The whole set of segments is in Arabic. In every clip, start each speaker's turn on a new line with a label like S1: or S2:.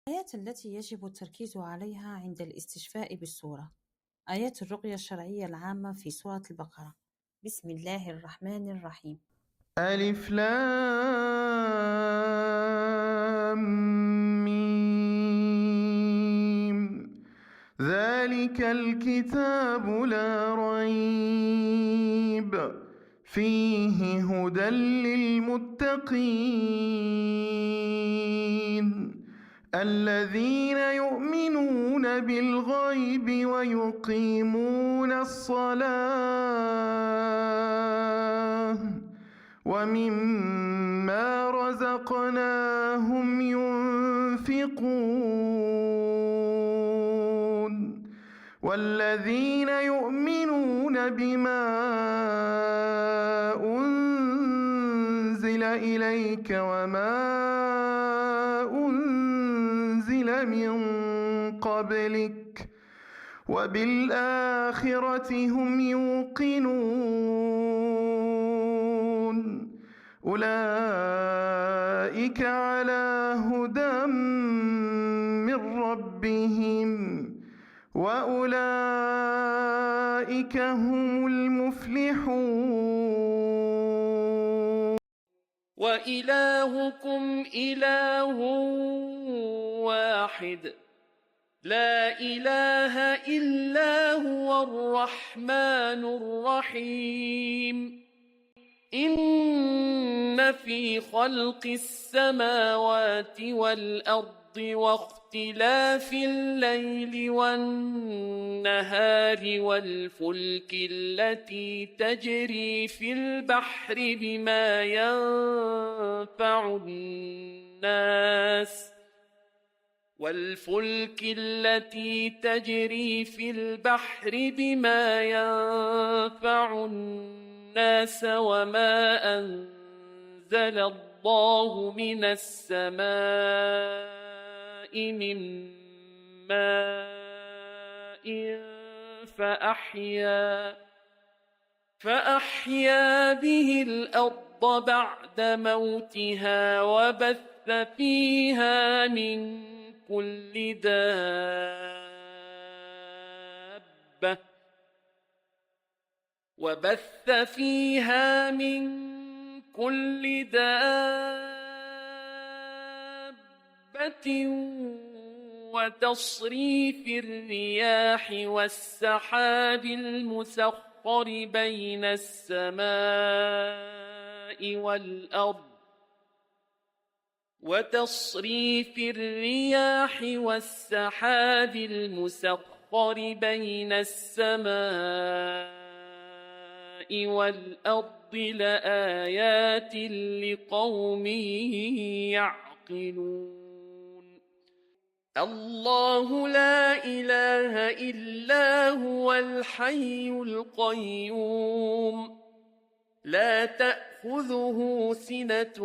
S1: الآيات التي يجب التركيز عليها عند الاستشفاء بالسورة: آيات الرقية الشرعية العامة في سورة البقرة. بسم الله الرحمن الرحيم.
S2: ألف لام ميم ذلك الكتاب لا ريب فيه هدى للمتقين الذين يؤمنون بالغيب ويقيمون الصلاة ومما رزقناهم ينفقون والذين يؤمنون بما أنزل إليك وما أنزل من قبلك وبالآخرة هم يوقنون أولئك على هدى من ربهم وأولئك هم المفلحون.
S3: وإلهكم إله واحد لا إله إلا هو الرحمن الرحيم إن في خلق السماوات والأرض واختلاف الليل والنهار والفلك التي تجري في البحر بما ينفع الناس وما أنزل الله من السماء من ماء فأحيا به الأرض بعد موتها وبث فيها من كل دابة وتصريف الرياح والسحاب المسخر بين السماء والأرض لآيات لقوم يعقلون. الله لا إله إلا هو الحي القيوم لا تأخذه سنة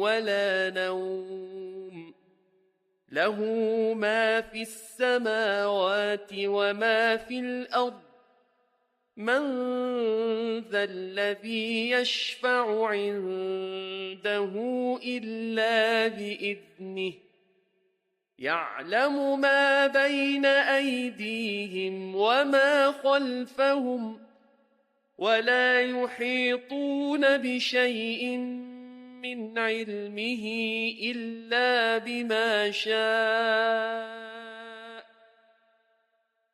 S3: ولا نوم له ما في السماوات وما في الأرض من ذا الذي يشفع عنده إلا بإذنه يعلم ما بين أيديهم وما خلفهم ولا يحيطون بشيء من علمه إلا بما شاء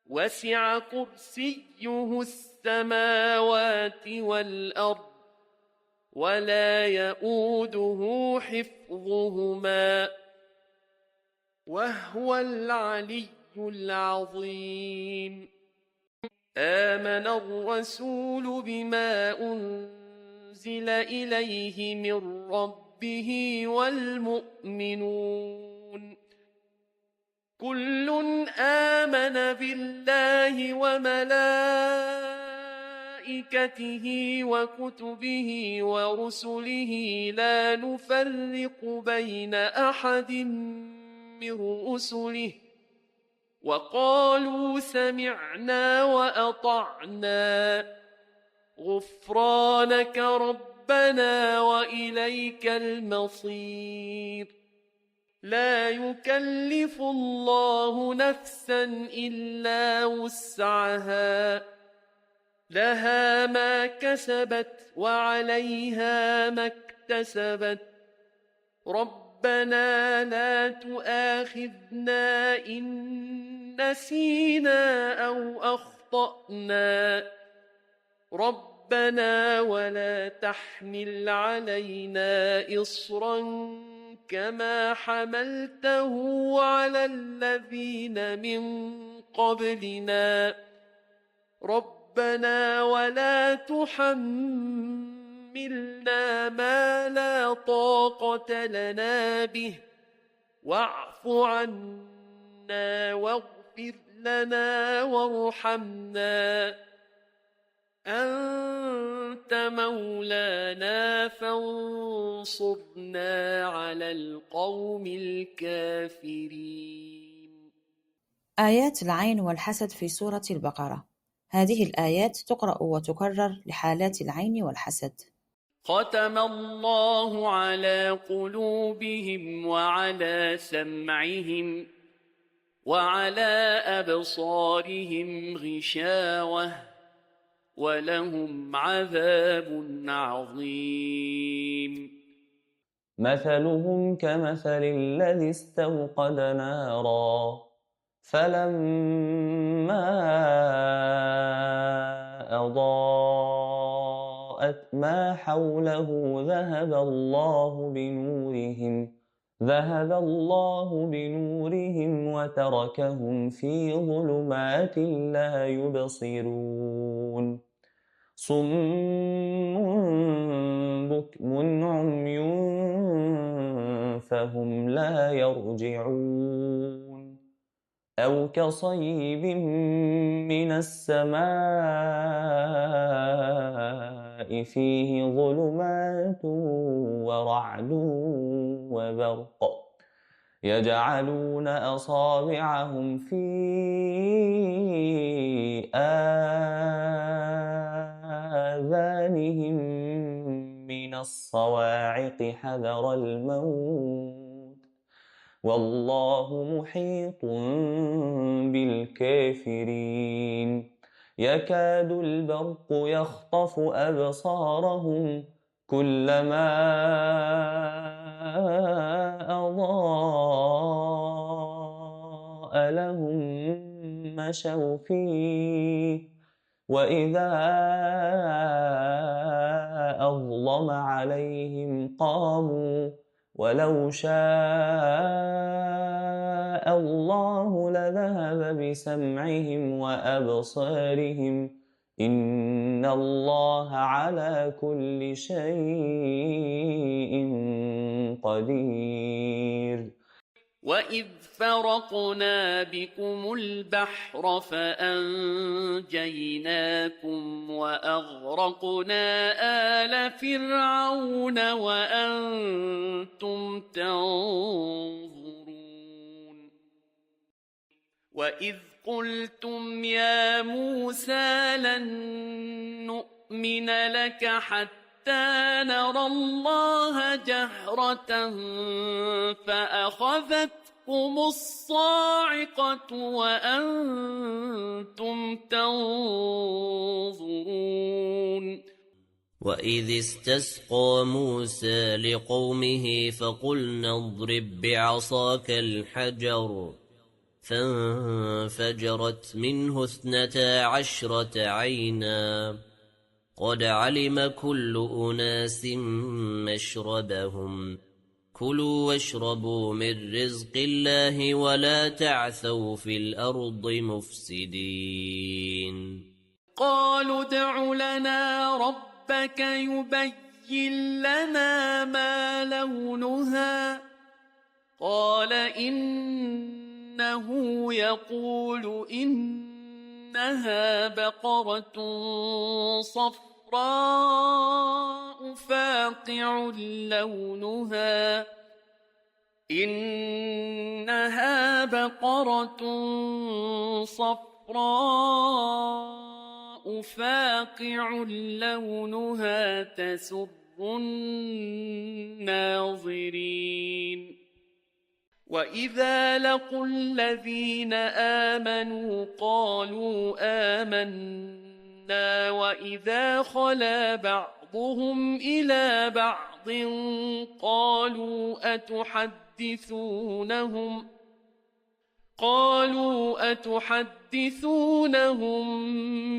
S3: وسع كرسيه السماوات والأرض ولا يؤوده حفظهما وهو العلي العظيم. آمن الرسول بما أنزل إليه من ربه والمؤمنون كل آمن بالله وملائكته وكتبه ورسله لا نفرق بين أحد من رسله وقالوا سمعنا وأطعنا غفرانك ربنا وإليك المصير. لا يكلف الله نفسا إلا وسعها لها ما كسبت وعليها ما اكتسبت ربنا لا تؤاخذنا إن نسينا أو أخطأنا ربنا ولا تحمل علينا إصرا كما حملته على الذين من قبلنا ربنا ولا تحملنا ما لا طاقة لنا به واعف عنا واغفر لنا وارحمنا أنت مولانا فانصرنا على القوم الكافرين.
S1: آيات العين والحسد في سورة البقرة. هذه الآيات تقرأ وتكرر لحالات العين والحسد.
S3: ختم الله على قلوبهم وعلى سمعهم وعلى أبصارهم غشاوة ولهم عذاب عظيم.
S4: مثلهم كمثل الذي استوقد نارا فلما أضاءت ما حوله ذهب الله بنورهم وتركهم في ظلمات لا يبصرون صم بكم عمي فهم لا يرجعون أو كصيب من السماء فيه ظلمات ورعد وبرق يجعلون أصابعهم في آذانهم من الصواعق حذر الموت والله محيط بالكافرين يكاد البرق يخطف أبصارهم كلما أضاء لهم مشوا فيه وإذا أظلم عليهم قاموا ولو شاء الله لذهب بسمعهم وأبصارهم إن الله على كل شيء قدير.
S3: وإذ فرقنا بكم البحر فأنجيناكم وأغرقنا آل فرعون وأنتم تنظرون. وإذ قلتم يا موسى لن نؤمن لك حتى نرى الله جهرة فأخذتكم الصاعقة وأنتم تنظرون.
S5: وإذ استسقى موسى لقومه فقلنا اضرب بعصاك الحجر فانفجرت منه 12 عينا قد علم كل أناس مشربهم كلوا واشربوا من رزق الله ولا تعثوا في الأرض مفسدين.
S3: قالوا ادع لنا ربك يبين لنا ما لونها قال إنه يقول إنها بقرة صفراء فاقع لونها إنها بقرة صفراء فاقع لونها تسر الناظرين. وإذا لقوا الذين آمنوا قالوا آمنا وإذا خلا بعضهم إلى بعض قالوا أتحدثونهم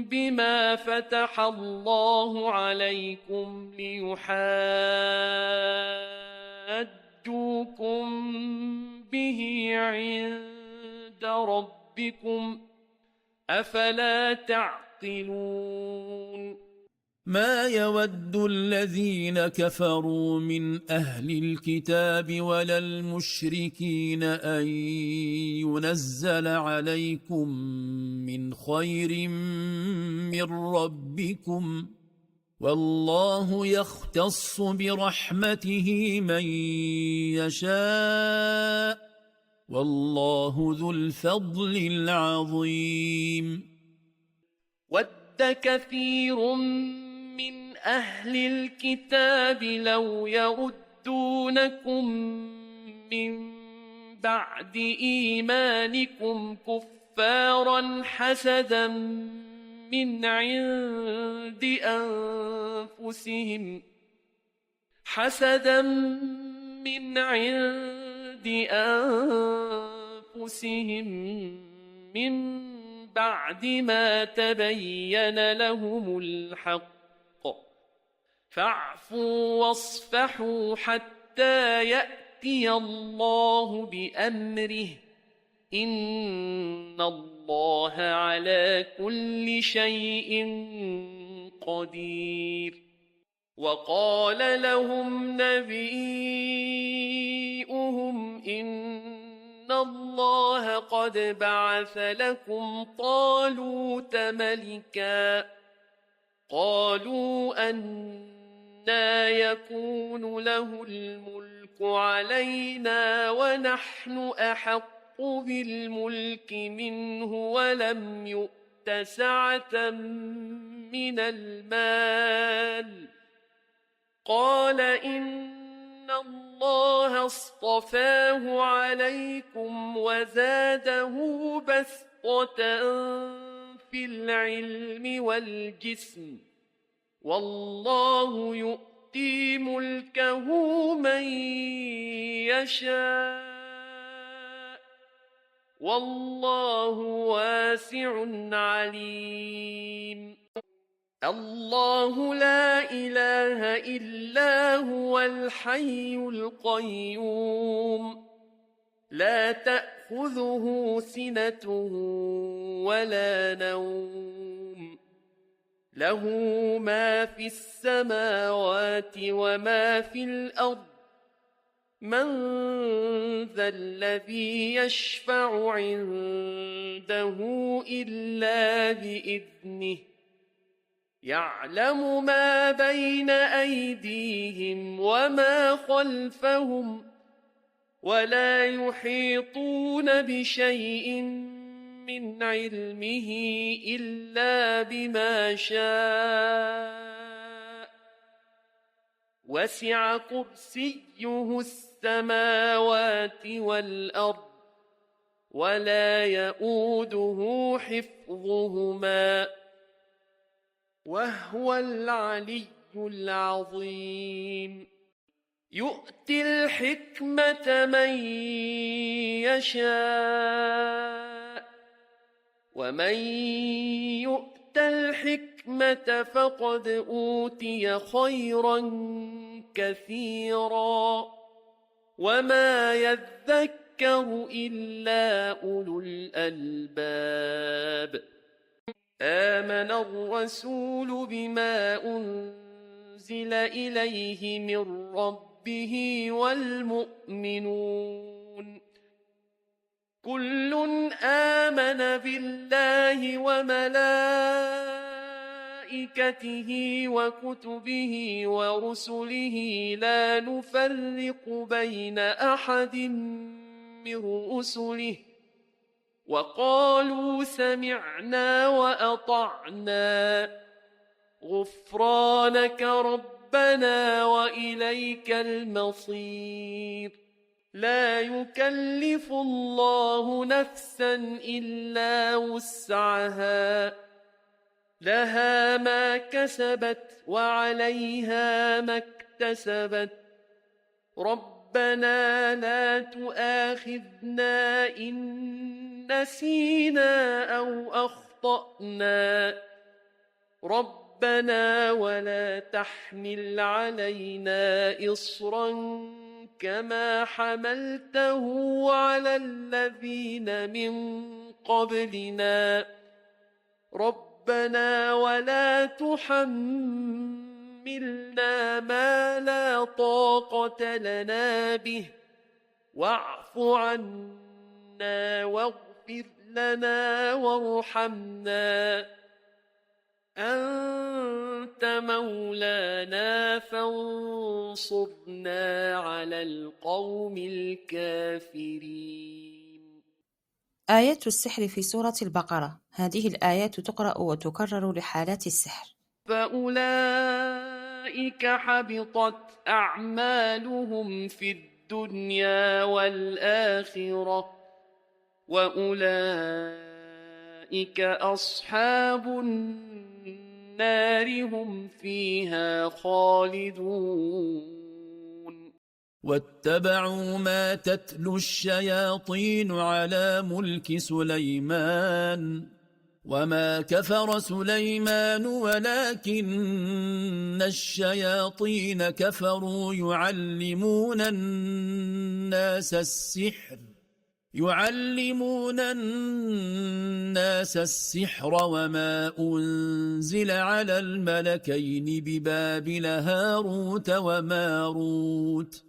S3: بما فتح الله عليكم ليحاجوكم به عند ربكم أفلا تعقلون
S6: ما يود الذين كفروا من أهل الكتاب ولا المشركين أن ينزل عليكم من خير من ربكم والله يختص برحمته من يشاء والله ذو الفضل العظيم.
S3: ود كثير من أهل الكتاب لو يردونكم من بعد إيمانكم كفارا حسدا من عند أنفسهم من بعد ما تبين لهم الحق فاعفوا واصفحوا حتى يأتي الله بأمره إن الله على كل شيء قدير. وقال لهم نبيئهم إن الله قد بعث لكم طالوت ملكا قالوا أنى يكون له الملك علينا ونحن أحق بالملك منه ولم يؤت سعة من المال قال إن الله اصطفاه عليكم وزاده بسطة في العلم والجسم والله يؤتي ملكه من يشاء والله واسع عليم. الله لا إله إلا هو الحي القيوم لا تأخذه سنة ولا نوم له ما في السماوات وما في الأرض من ذا الذي يشفع عنده إلا بإذنه يعلم ما بين أيديهم وما خلفهم ولا يحيطون بشيء من علمه إلا بما شاء وسع كرسيه السماوات والأرض ولا يؤوده حفظهما وهو العلي العظيم. يؤتي الحكمة من يشاء ومن يؤت الحكمة فقد أوتي خيرا كثيرا وما يذكر إلا أولو الألباب. آمن الرسول بما أنزل إليه من ربه والمؤمنون كل آمن بالله وملائكته وكتبه ورسله لا نفرق بين أحد من رسله وقالوا سمعنا وأطعنا غفرانك ربنا وإليك المصير. لا يكلف الله نفسا إلا وسعها لها ما كسبت وعليها ما اكتسبت ربنا لا تؤاخذنا إن نسينا أو أخطأنا ربنا ولا تحمل علينا إصرا كما حملته على الذين من قبلنا ربنا ولا تحملنا ما لا طاقة لنا به واعف عنا واغفر لنا وارحمنا أنت مولانا فانصرنا على القوم الكافرين.
S1: آيات السحر في سورة البقرة. هذه الآيات تقرأ وتكرر لحالات السحر.
S3: فأولئك حبطت أعمالهم في الدنيا والآخرة وأولئك أصحاب النار هم فيها خالدون.
S6: واتبعوا ما تتلو الشياطين على ملك سليمان وما كفر سليمان ولكن الشياطين كفروا يعلمون الناس السحر وما أنزل على الملكين ببابل هاروت وماروت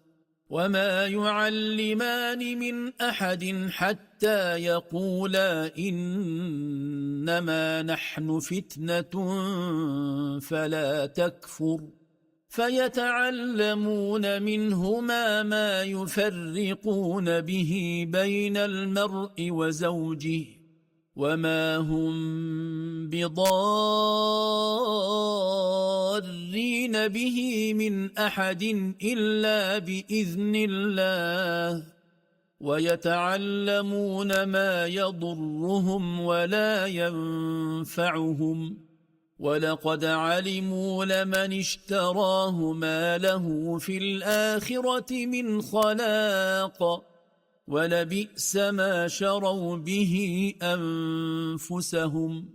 S6: وما يعلمان من أحد حتى يقولا إنما نحن فتنة فلا تكفر فيتعلمون منهما ما يفرقون به بين المرء وزوجه وما هم بضارين به من أحد إلا بإذن الله ويتعلمون ما يضرهم ولا ينفعهم ولقد علموا لمن اشتراه ما له في الآخرة من خلاق ولبئس ما شروا به أنفسهم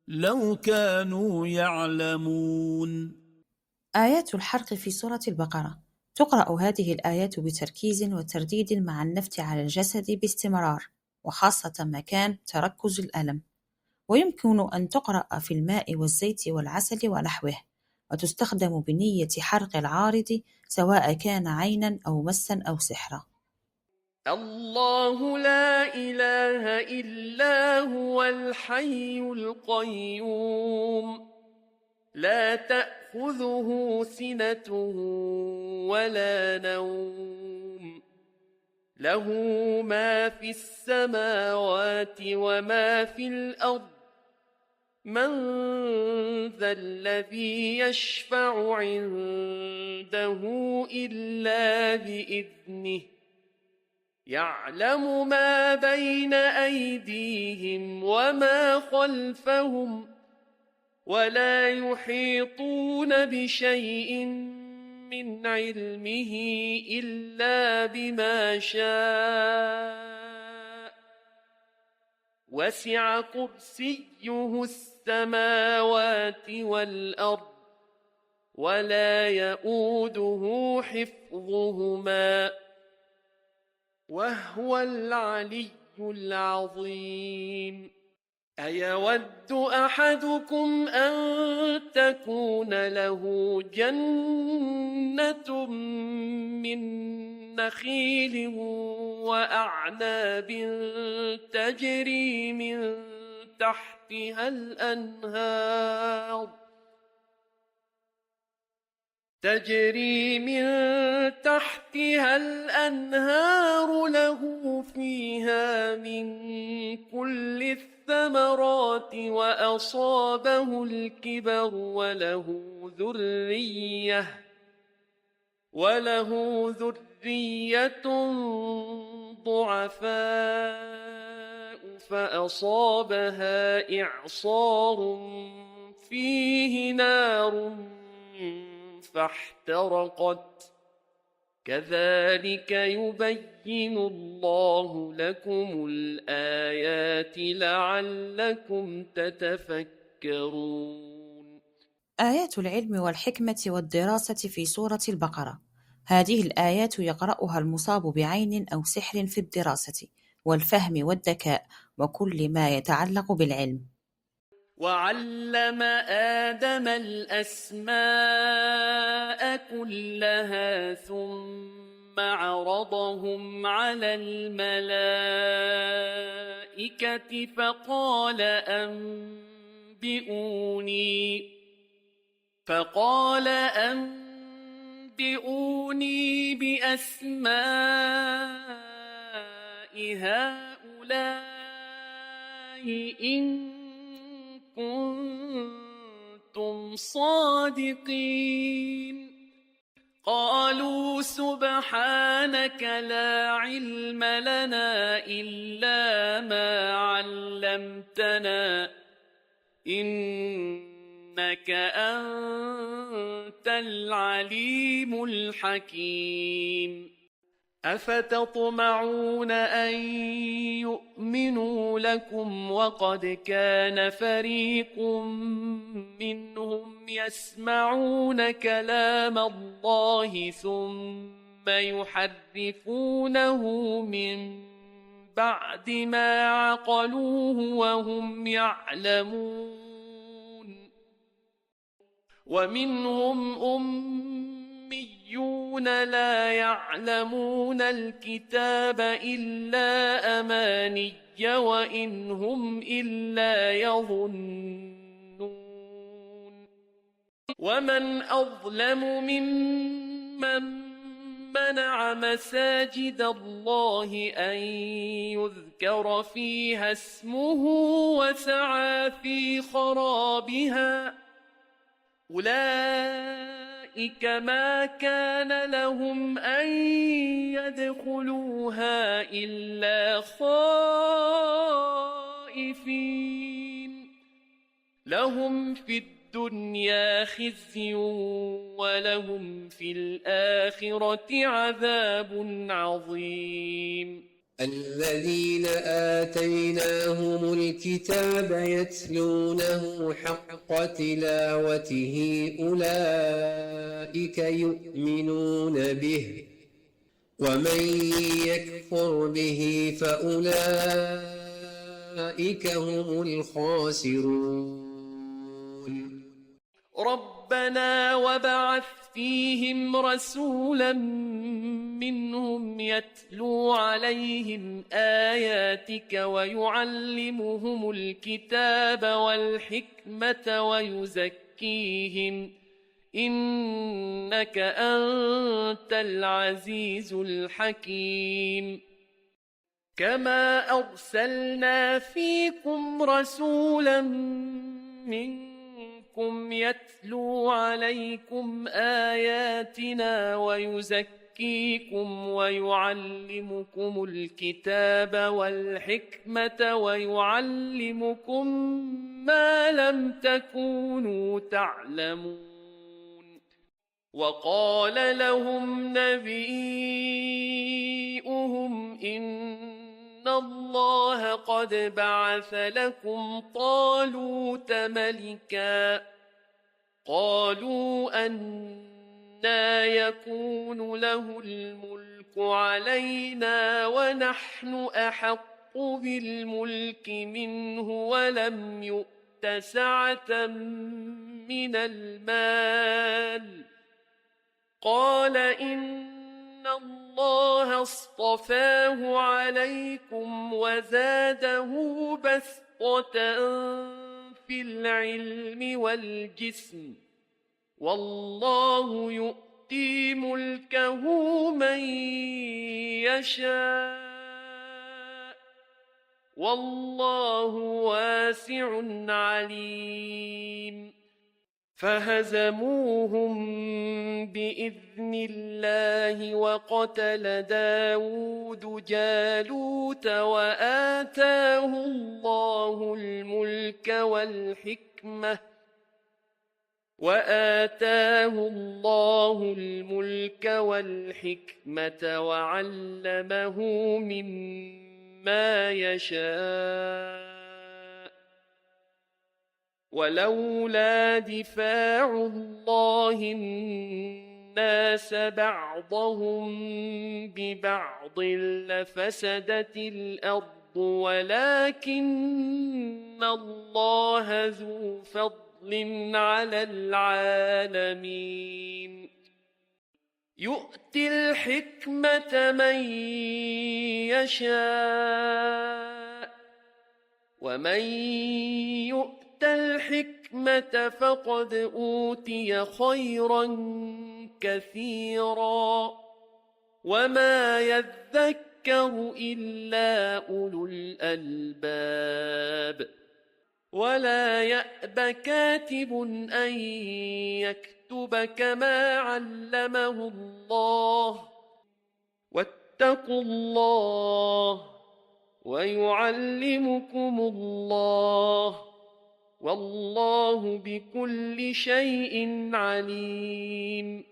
S6: لو كانوا يعلمون.
S1: آيات الحرق في سورة البقرة. تقرأ هذه الآيات بتركيز وترديد مع النفث على الجسد باستمرار وخاصة مكان تركز الألم، ويمكن أن تقرأ في الماء والزيت والعسل ونحوه، وتستخدم بنية حرق العارض سواء كان عينا أو مسا أو سحرا.
S3: الله لا إله إلا هو الحي القيوم لا تأخذه سنة ولا نوم له ما في السماوات وما في الأرض من ذا الذي يشفع عنده إلا بإذنه يعلم ما بين أيديهم وما خلفهم ولا يحيطون بشيء من علمه إلا بما شاء وسع كرسيه السماوات والأرض ولا يؤوده حفظهما وهو العلي العظيم. أيود أحدكم أن تكون له جنة من نخيل وأعناب تجري من تحتها الأنهار له فيها من كل الثمرات وأصابه الكبر وله وله ذرية ضعفاء فأصابها إعصار فيه نار فاحترقت كذلك يبين الله لكم الآيات لعلكم تتفكرون.
S1: آيات العلم والحكمة والدراسة في سورة البقرة. هذه الآيات يقرأها المصاب بعين أو سحر في الدراسة والفهم والذكاء وكل ما يتعلق بالعلم.
S3: وعلم آدم الأسماء كلها ثم عرضهم على الملائكة فقال أنبئوني بأسماء هؤلاء إن كنتم صادقين. قالوا سبحانك لا علم لنا إلا ما علمتنا إنك أنت العليم الحكيم. أفتطمعون أن يؤمنوا لكم وقد كان فريق منهم يسمعون كلام الله ثم يحرفونه من بعد ما عقلوه وهم يعلمون. ومنهم أميون لا يعلمون الكتاب إلا أماني وإن هم إلا يظنون. ومن أظلم ممن منع مساجد الله أن يذكر فيها اسمه وسعى في خرابها أولئك ما كان لهم أن يدخلوها إلا خائفين لهم في الدنيا خزي ولهم في الآخرة عذاب عظيم.
S7: الذين آتيناهم الكتاب يتلونه حق تلاوته أولئك يؤمنون به ومن يكفر به فأولئك هم الخاسرون.
S3: ربنا وبعث فيهم رسولا منهم يتلو عليهم آياتك ويعلمهم الكتاب والحكمة ويزكيهم إنك أنت العزيز الحكيم. كما أرسلنا فيكم رسولا منكم يتلو عليكم آياتنا ويزكيكم ويعلمكم الكتاب والحكمة ويعلمكم ما لم تكونوا تعلمون. وقال لهم نبيئهم إن الله قد بعث لكم طالوت ملكا قالوا أنى يكون له الملك علينا ونحن أحق بالملك منه ولم يؤت سعة من المال قال إن الله اصطفاه عليكم وزاده بسطة في العلم والجسم والله يؤتي ملكه من يشاء والله واسع عليم. فهزموهم بإذن الله وقتل داود جالوت وآتاه الله الملك والحكمة وعلمه مما يشاء ولولا دفاع الله الناس بعضهم ببعض لفسدت الأرض ولكن الله ذو فضل على العالمين يؤتي الحكمة من يشاء ومن يؤت الحكمة فقد أوتي خيرا كثيرا وما يذكر إلا أولو الألباب ولا يأب كاتب أن يكتب كما علمه الله واتقوا الله ويعلمكم الله والله بكل شيء عليم